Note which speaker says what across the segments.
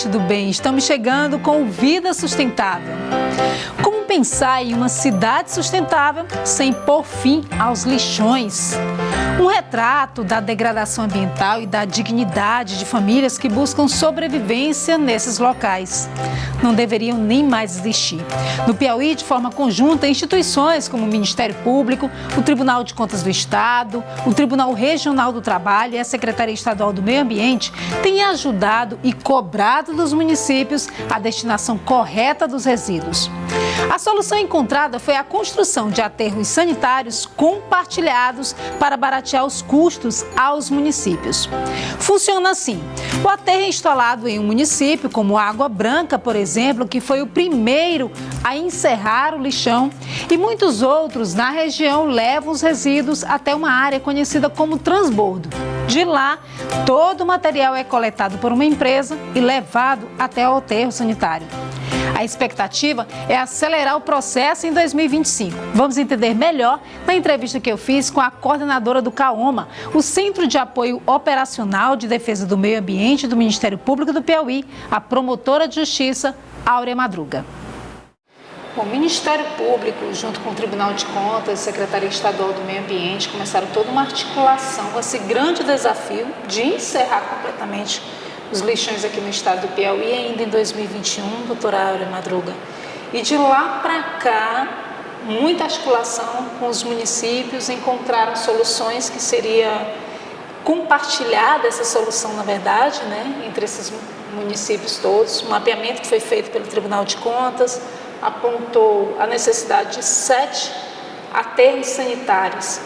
Speaker 1: gente do bem, estamos chegando com o Vida Sustentável. Como pensar em uma cidade sustentável sem pôr fim aos lixões? Um retrato da degradação ambiental e da dignidade de famílias que buscam sobrevivência nesses locais. Não deveriam nem mais existir. No Piauí, de forma conjunta, instituições como o Ministério Público, o Tribunal de Contas do Estado, o Tribunal Regional do Trabalho e a Secretaria Estadual do Meio Ambiente têm ajudado e cobrado dos municípios a destinação correta dos resíduos. A solução encontrada foi a construção de aterros sanitários compartilhados para baratear os custos aos municípios. Funciona assim: o aterro é instalado em um município, como Água Branca, por exemplo, que foi o primeiro a encerrar o lixão, e muitos outros na região levam os resíduos até uma área conhecida como transbordo. De lá, todo o material é coletado por uma empresa e levado até o aterro sanitário. A expectativa é acelerar o processo em 2025. Vamos entender melhor na entrevista que eu fiz com a coordenadora do CAOMA, o Centro de Apoio Operacional de Defesa do Meio Ambiente do Ministério Público do Piauí, a promotora de Justiça, Áurea Madruga. O Ministério Público, junto com o Tribunal de Contas e Secretaria Estadual do Meio Ambiente, começaram toda uma articulação com esse grande desafio de encerrar completamente os lixões aqui no estado do Piauí ainda em 2021, doutora Áurea Madruga. E de lá para cá, muita articulação com os municípios, encontraram soluções que seria compartilhada essa solução, na verdade, né, entre esses municípios todos. Um mapeamento que foi feito pelo Tribunal de Contas apontou a necessidade de 7 aterros sanitários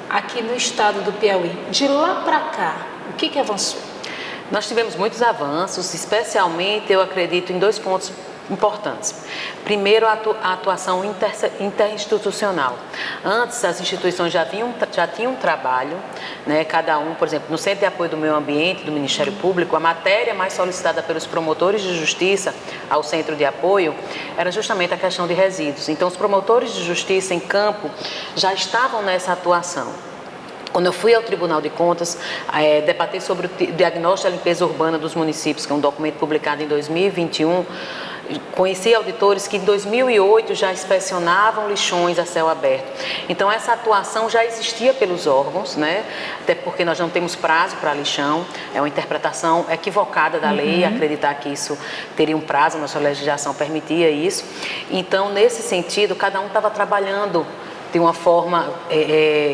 Speaker 1: aqui no estado do Piauí. De lá para cá, o que avançou?
Speaker 2: Nós tivemos muitos avanços, especialmente eu acredito em 2 pontos importantes. Primeiro, a atuação interinstitucional. Antes, as instituições já tinham um trabalho, né, cada um, por exemplo, no Centro de Apoio do Meio Ambiente, do Ministério Público, a matéria mais solicitada pelos promotores de justiça ao Centro de Apoio era justamente a questão de resíduos. Então, os promotores de justiça em campo já estavam nessa atuação. Quando eu fui ao Tribunal de Contas, debater sobre o diagnóstico da limpeza urbana dos municípios, que é um documento publicado em 2021, conheci auditores que em 2008 já inspecionavam lixões a céu aberto. Então, essa atuação já existia pelos órgãos, né? Até porque nós não temos prazo para lixão, é uma interpretação equivocada da lei, acreditar que isso teria um prazo, nossa legislação permitia isso. Então, nesse sentido, cada um estava trabalhando de uma forma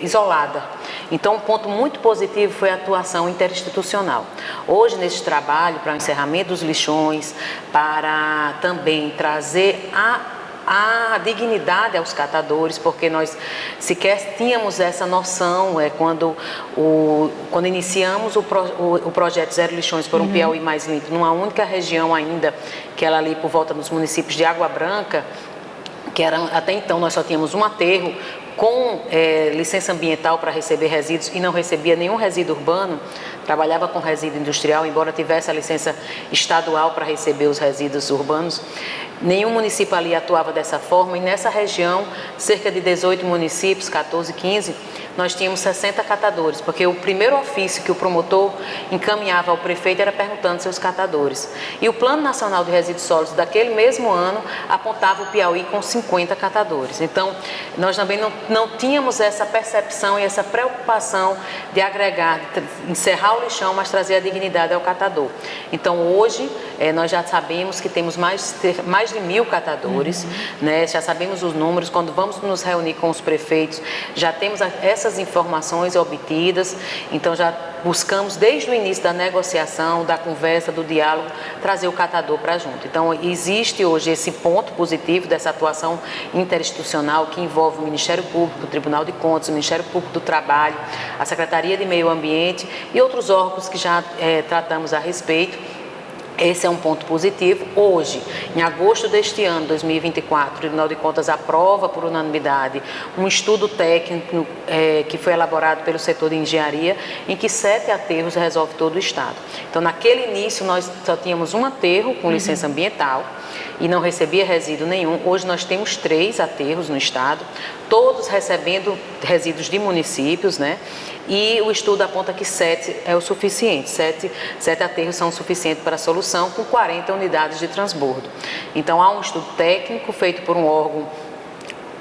Speaker 2: isolada. Então, um ponto muito positivo foi a atuação interinstitucional. Hoje, nesse trabalho, para o encerramento dos lixões, para também trazer a dignidade aos catadores, porque nós sequer tínhamos essa noção quando iniciamos o projeto Zero Lixões por um Piauí Mais Limpo, numa única região ainda, que era ali por volta dos municípios de Água Branca, que era, até então nós só tínhamos um aterro com licença ambiental para receber resíduos e não recebia nenhum resíduo urbano, trabalhava com resíduo industrial, embora tivesse a licença estadual para receber os resíduos urbanos. Nenhum município ali atuava dessa forma e nessa região, cerca de 18 municípios, 14, 15, nós tínhamos 60 catadores, porque o primeiro ofício que o promotor encaminhava ao prefeito era perguntando seus catadores. E o Plano Nacional de Resíduos Sólidos daquele mesmo ano apontava o Piauí com 50 catadores. Então, nós também não tínhamos essa percepção e essa preocupação de agregar, de encerrar o lixão, mas trazer a dignidade ao catador. Então, hoje, nós já sabemos que temos mais de 1.000 catadores, né? Já sabemos os números, quando vamos nos reunir com os prefeitos, já temos essas informações obtidas, então já buscamos desde o início da negociação, da conversa, do diálogo, trazer o catador para junto. Então, existe hoje esse ponto positivo dessa atuação interinstitucional que envolve o Ministério Público, o Tribunal de Contas, o Ministério Público do Trabalho, a Secretaria de Meio Ambiente e outros órgãos que já tratamos a respeito. Esse é um ponto positivo. Hoje, em agosto deste ano, 2024, o Tribunal de Contas aprova por unanimidade um estudo técnico que foi elaborado pelo setor de engenharia, em que 7 aterros resolve todo o estado. Então, naquele início, nós só tínhamos um aterro com licença ambiental e não recebia resíduo nenhum. Hoje nós temos 3 aterros no estado, todos recebendo resíduos de municípios, né? E o estudo aponta que 7 é o suficiente, 7 aterros são o suficiente para a solução. construção com 40 unidades de transbordo. Então, há um estudo técnico feito por um órgão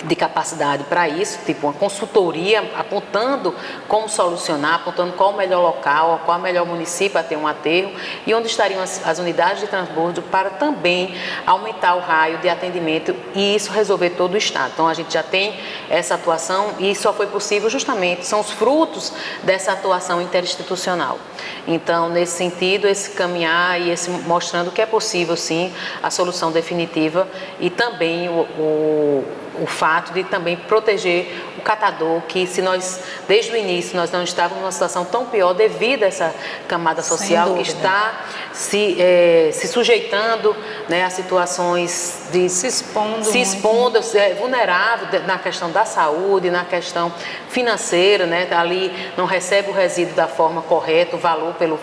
Speaker 2: de capacidade para isso, tipo uma consultoria apontando como solucionar, apontando qual o melhor local, qual o melhor município a ter um aterro e onde estariam as unidades de transbordo para também aumentar o raio de atendimento e isso resolver todo o estado. Então a gente já tem essa atuação e só foi possível justamente, são os frutos dessa atuação interinstitucional. Então nesse sentido, esse caminhar e esse mostrando que é possível sim a solução definitiva e também o fato de também proteger o catador, que se nós, desde o início, nós não estávamos numa situação tão pior devido a essa camada social que está se sujeitando, né, a situações de se expondo vulnerável na questão da saúde, na questão financeira, né, ali não recebe o resíduo da forma correta, o valor pelo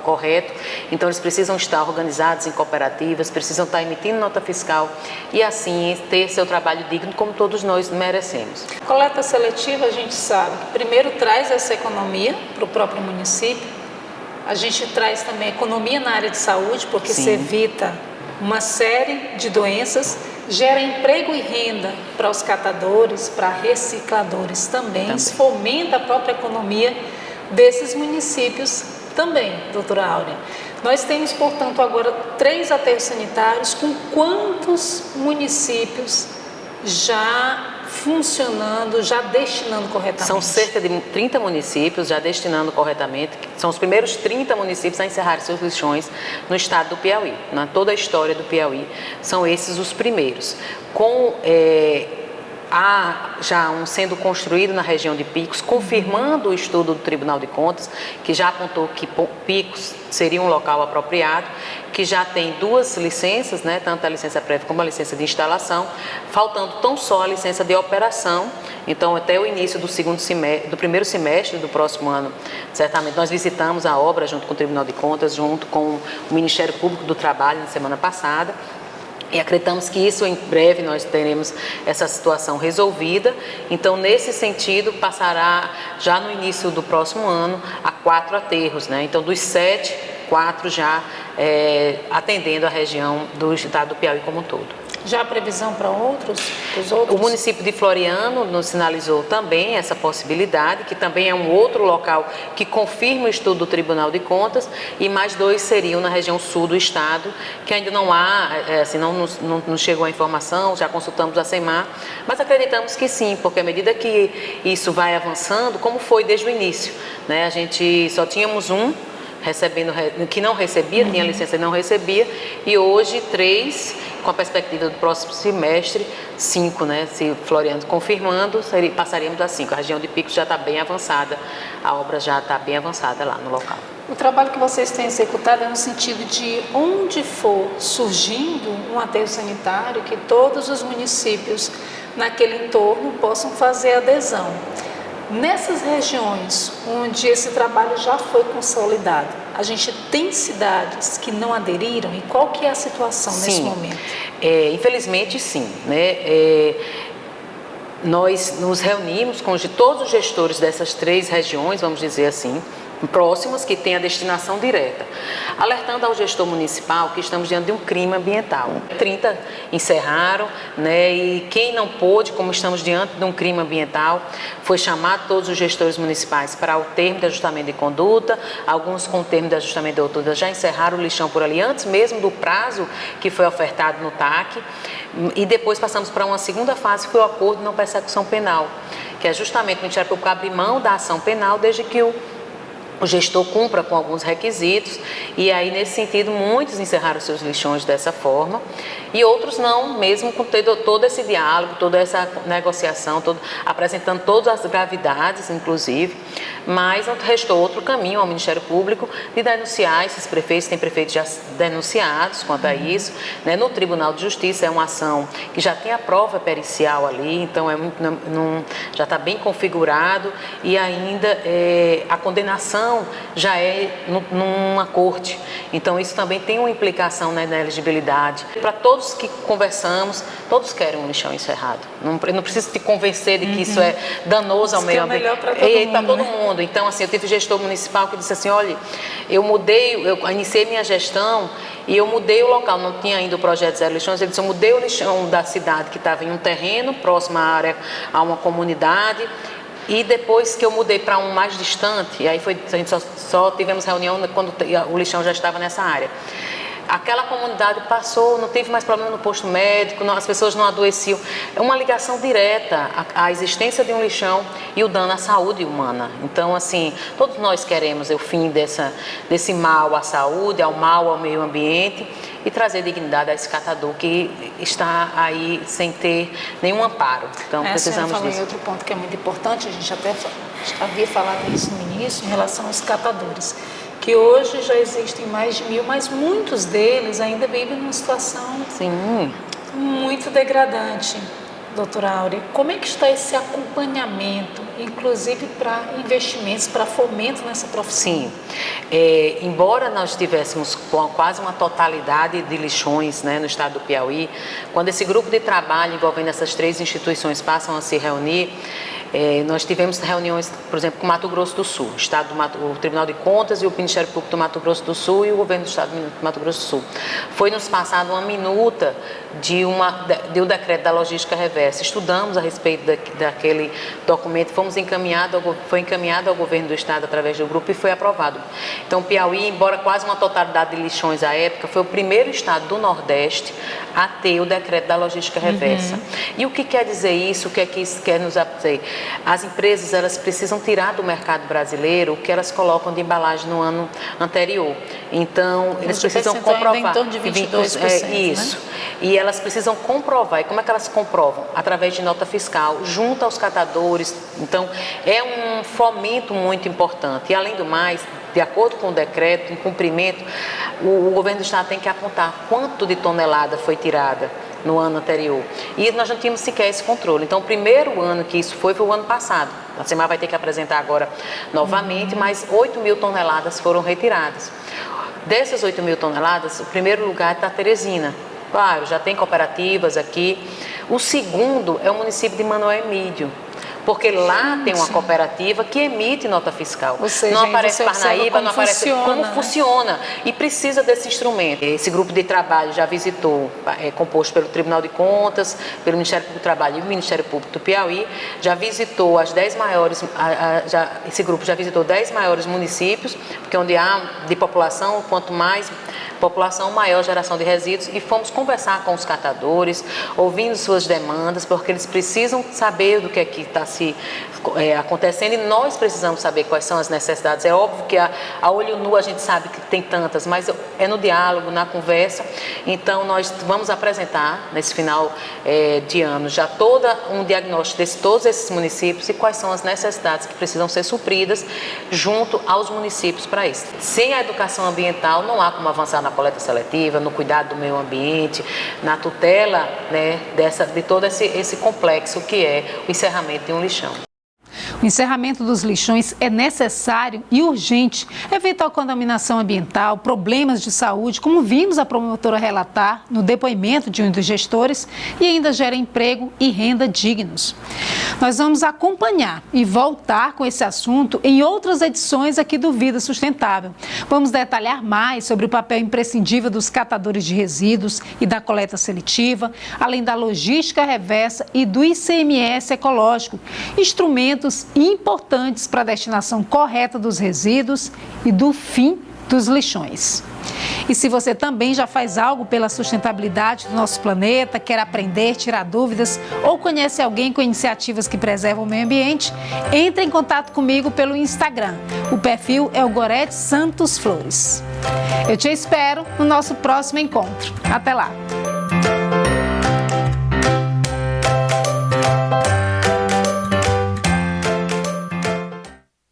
Speaker 2: correto, então eles precisam estar organizados em cooperativas, precisam estar emitindo nota fiscal e assim ter seu trabalho digno como todos nós merecemos.
Speaker 1: Coleta seletiva, a gente sabe que primeiro traz essa economia para o próprio município, a gente traz também economia na área de saúde, porque se evita uma série de doenças, gera emprego e renda para os catadores, para recicladores também, fomenta a própria economia desses municípios também, doutora Áurea. Nós temos, portanto, agora 3 aterros sanitários, com quantos municípios já funcionando, já destinando corretamente? São
Speaker 2: cerca de 30 municípios já destinando corretamente, são os primeiros 30 municípios a encerrar seus lixões no estado do Piauí, na toda a história do Piauí, são esses os primeiros. Com há já um sendo construído na região de Picos, confirmando o estudo do Tribunal de Contas, que já apontou que Picos seria um local apropriado, que já tem 2 licenças, né, tanto a licença prévia como a licença de instalação, faltando tão só a licença de operação. Então, até o início do primeiro semestre do próximo ano, certamente nós visitamos a obra junto com o Tribunal de Contas, junto com o Ministério Público do Trabalho na semana passada. E acreditamos que isso em breve nós teremos essa situação resolvida. Então, nesse sentido, passará já no início do próximo ano a 4 aterros, né? Então, dos 7, 4 já atendendo a região do estado do Piauí como um todo.
Speaker 1: Já há previsão para outros?
Speaker 2: O município de Floriano nos sinalizou também essa possibilidade, que também é um outro local que confirma o estudo do Tribunal de Contas, e mais 2 seriam na região sul do estado, que ainda não há, assim, não nos chegou a informação, já consultamos a SEMAR, mas acreditamos que sim, porque à medida que isso vai avançando, como foi desde o início, né? A gente só tínhamos um recebendo, que não recebia, tinha licença e não recebia, e hoje 3, com a perspectiva do próximo semestre, 5, né? Se Floriano confirmando, passaríamos a 5. A região de Picos já está bem avançada, a obra já está bem avançada lá no local.
Speaker 1: O trabalho que vocês têm executado é no sentido de onde for surgindo um aterro sanitário, que todos os municípios naquele entorno possam fazer adesão. Nessas regiões onde esse trabalho já foi consolidado, a gente tem cidades que não aderiram? E qual que é a situação nesse momento?
Speaker 2: Infelizmente, sim, né? Nós nos reunimos com todos os gestores dessas 3 regiões, vamos dizer assim, próximas, que têm a destinação direta, alertando ao gestor municipal que estamos diante de um crime ambiental. 30 encerraram, né, e quem não pôde, como estamos diante de um crime ambiental, foi chamar todos os gestores municipais para o termo de ajustamento de conduta, alguns com o termo de ajustamento de conduta já encerraram o lixão por ali, antes mesmo do prazo que foi ofertado no TAC, e depois passamos para uma segunda fase, que foi o acordo de não persecução penal, que é justamente o Ministério Público abrir mão da ação penal desde que o gestor cumpra com alguns requisitos, e aí nesse sentido muitos encerraram seus lixões dessa forma e outros não, mesmo com todo esse diálogo, toda essa negociação, apresentando todas as gravidades inclusive, mas restou outro caminho ao Ministério Público de denunciar esses prefeitos. Tem prefeitos já denunciados quanto a isso, né? No Tribunal de Justiça é uma ação que já tem a prova pericial ali, então já está bem configurado, e ainda a condenação ação já é numa corte. Então, isso também tem uma implicação, né, na elegibilidade. Para todos que conversamos, todos querem um lixão encerrado. Não preciso te convencer de que isso é danoso ao meio ambiente.
Speaker 1: É melhor para todo mundo.
Speaker 2: Então, assim, eu tive gestor municipal que disse assim, olha, eu iniciei minha gestão e eu mudei o local, não tinha ainda o projeto Zero Lixões, ele disse, eu mudei o lixão da cidade que estava em um terreno próximo à área, a uma comunidade, e depois que eu mudei para um mais distante, e aí a gente só tivemos reunião quando o lixão já estava nessa área. Aquela comunidade passou, não teve mais problema no posto médico, as pessoas não adoeciam. É uma ligação direta à existência de um lixão e o dano à saúde humana. Então, assim, todos nós queremos o fim desse mal à saúde, ao mal ao meio ambiente e trazer dignidade a esse catador que está aí sem ter nenhum amparo. Então, precisamos disso.
Speaker 1: Eu falei outro ponto que é muito importante, a gente até havia falado isso no início, em relação aos catadores. Que hoje já existem mais de 1.000, mas muitos deles ainda vivem numa situação muito degradante. Doutora Áurea, como é que está esse acompanhamento, inclusive para investimentos, para fomento nessa profissão?
Speaker 2: Sim, embora nós tivéssemos quase uma totalidade de lixões, né, no estado do Piauí, quando esse grupo de trabalho envolvendo essas 3 instituições passam a se reunir, nós tivemos reuniões, por exemplo, com o Mato Grosso do Sul, o Tribunal de Contas e o Ministério Público do Mato Grosso do Sul e o Governo do Estado do Mato Grosso do Sul. Foi nos passado uma minuta do decreto da logística reversa. Estudamos a respeito daquele documento, foi encaminhado ao Governo do Estado através do grupo e foi aprovado. Então, Piauí, embora quase uma totalidade de lixões à época, foi o primeiro estado do Nordeste a ter o decreto da logística reversa. E o que quer dizer isso? O que é que isso quer nos dizer? As empresas, elas precisam tirar do mercado brasileiro o que elas colocam de embalagem no ano anterior. Então, eles precisam comprovar.
Speaker 1: Em torno de 22%,
Speaker 2: isso.
Speaker 1: Né?
Speaker 2: E elas precisam comprovar. E como é que elas comprovam? Através de nota fiscal, junto aos catadores. Então, é um fomento muito importante. E, além do mais, de acordo com o decreto, em cumprimento, o governo do estado tem que apontar quanto de tonelada foi tirada no ano anterior. E nós não tínhamos sequer esse controle. Então, o primeiro ano que isso foi o ano passado. A SEMAR vai ter que apresentar agora novamente, mas 8.000 toneladas foram retiradas. Dessas 8.000 toneladas, o primeiro lugar está Teresina. Claro, já tem cooperativas aqui. O segundo é o município de Manoel Emídio, porque lá tem uma cooperativa que emite nota fiscal.
Speaker 1: Ou seja,
Speaker 2: não aparece Parnaíba, não aparece como
Speaker 1: né?
Speaker 2: funciona. E precisa desse instrumento. Esse grupo de trabalho já visitou, composto pelo Tribunal de Contas, pelo Ministério Público do Trabalho e o Ministério Público do Piauí, já visitou as 10 maiores, esse grupo já visitou 10 maiores municípios, porque onde há de população, quanto mais população, maior geração de resíduos, e fomos conversar com os catadores, ouvindo suas demandas, porque eles precisam saber do que está acontecendo e nós precisamos saber quais são as necessidades. É óbvio que a olho nu a gente sabe que tem tantas, mas é no diálogo, na conversa. Então, nós vamos apresentar, nesse final de ano, já todo um diagnóstico de todos esses municípios e quais são as necessidades que precisam ser supridas junto aos municípios para isso. Sem a educação ambiental, não há como avançar na coleta seletiva, no cuidado do meio ambiente, na tutela, né, de todo esse complexo que é o encerramento de um lixão.
Speaker 1: O encerramento dos lixões é necessário e urgente. Evitar a contaminação ambiental, problemas de saúde, como vimos a promotora relatar no depoimento de um dos gestores, e ainda gera emprego e renda dignos. Nós vamos acompanhar e voltar com esse assunto em outras edições aqui do Vida Sustentável. Vamos detalhar mais sobre o papel imprescindível dos catadores de resíduos e da coleta seletiva, além da logística reversa e do ICMS ecológico, instrumentos importantes para a destinação correta dos resíduos e do fim dos lixões. E se você também já faz algo pela sustentabilidade do nosso planeta, quer aprender, tirar dúvidas ou conhece alguém com iniciativas que preservam o meio ambiente, entre em contato comigo pelo Instagram. O perfil é o Gorete Santos Flores. Eu te espero no nosso próximo encontro. Até lá!